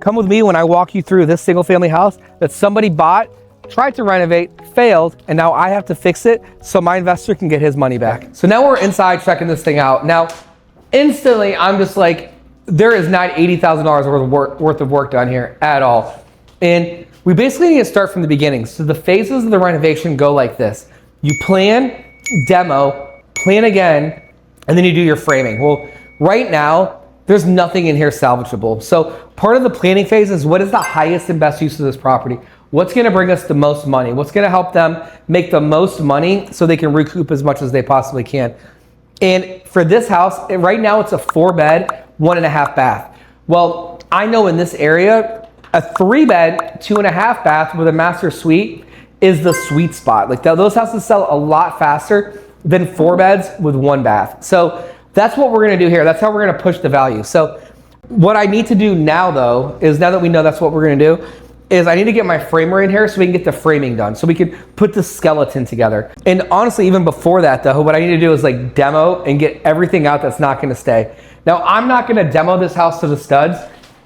Come with me when I walk you through this single family house that somebody bought, tried to renovate, failed, and now I have to fix it so my investor can get his money back. So now we're inside checking this thing out. Now, instantly, I'm just like, there is not $80,000 worth of work done here at all. And we basically need to start from the beginning. So the phases of the renovation go like this. You plan, demo, plan again, and then you do your framing. Well, right now, there's nothing in here salvageable. So part of the planning phase is what is the highest and best use of this property? What's gonna bring us the most money? What's gonna help them make the most money so they can recoup as much as they possibly can? And for this house, right now it's a 4-bed, 1.5 bath. Well, I know in this area, a 3-bed, 2.5 bath with a master suite is the sweet spot. Like those houses sell a lot faster than 4 beds with 1 bath. So that's what we're gonna do here. That's how we're gonna push the value. So what I need to do now though, is now that we know that's what we're gonna do, is I need to get my framer in here so we can get the framing done, so we can put the skeleton together. And honestly, even before that though, what I need to do is like demo and get everything out that's not gonna stay. Now, I'm not gonna demo this house to the studs.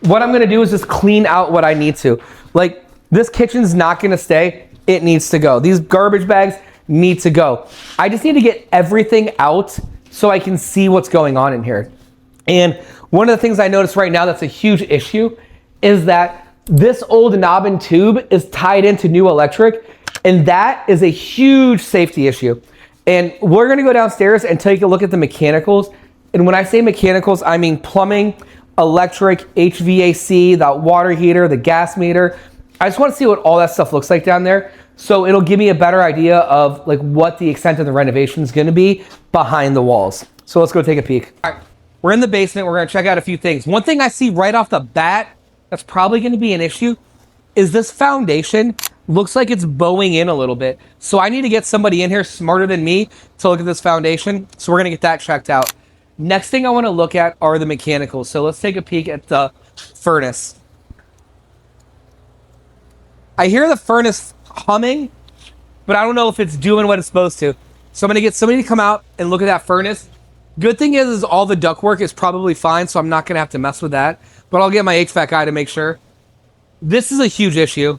What I'm gonna do is just clean out what I need to. Like, this kitchen's not gonna stay, it needs to go. These garbage bags need to go. I just need to get everything out so I can see what's going on in here. And one of the things I notice right now that's a huge issue is that this old knob and tube is tied into new electric, and that is a huge safety issue. And we're gonna go downstairs and take a look at the mechanicals. And when I say mechanicals, I mean plumbing, electric, HVAC, the water heater, the gas meter. I just wanna see what all that stuff looks like down there. So it'll give me a better idea of like what the extent of the renovation is gonna be behind the walls. So let's go take a peek. All right, we're in the basement. We're gonna check out a few things. One thing I see right off the bat that's probably gonna be an issue is this foundation looks like it's bowing in a little bit. So I need to get somebody in here smarter than me to look at this foundation. So we're gonna get that checked out. Next thing I wanna look at are the mechanicals. So let's take a peek at the furnace. I hear the furnace humming, but I don't know if it's doing what it's supposed to. So I'm gonna get somebody to come out and look at that furnace. Good thing is all the ductwork is probably fine, so I'm not gonna have to mess with that, but I'll get my HVAC guy to make sure. This is a huge issue.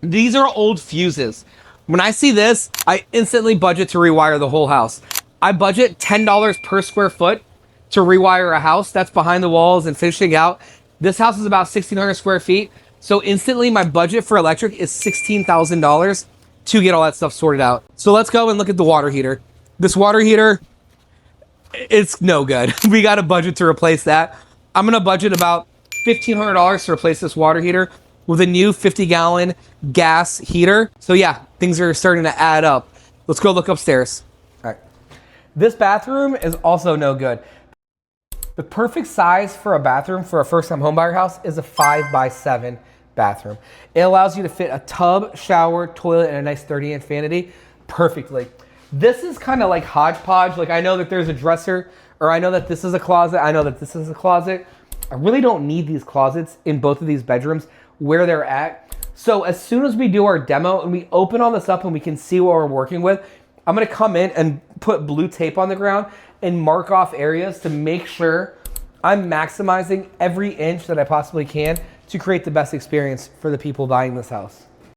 These are old fuses. When I see this, I instantly budget to rewire the whole house. I budget $10 per square foot to rewire a house. That's behind the walls and finishing out. This house is about 1,600 square feet. So instantly my budget for electric is $16,000 to get all that stuff sorted out. So let's go and look at the water heater. This water heater, it's no good. We got a budget to replace that. I'm gonna budget about $1,500 to replace this water heater with a new 50-gallon gas heater. So yeah, things are starting to add up. Let's go look upstairs. All right. This bathroom is also no good. The perfect size for a bathroom for a first-time homebuyer house is a 5x7 bathroom. It allows you to fit a tub, shower, toilet, and a nice 30-inch vanity perfectly. This is kind of like hodgepodge. Like I know that there's a dresser, or I know that this is a closet. I know that this is a closet. I really don't need these closets in both of these bedrooms where they're at. So as soon as we do our demo and we open all this up and we can see what we're working with, I'm gonna come in and put blue tape on the ground and mark off areas to make sure I'm maximizing every inch that I possibly can to create the best experience for the people buying this house.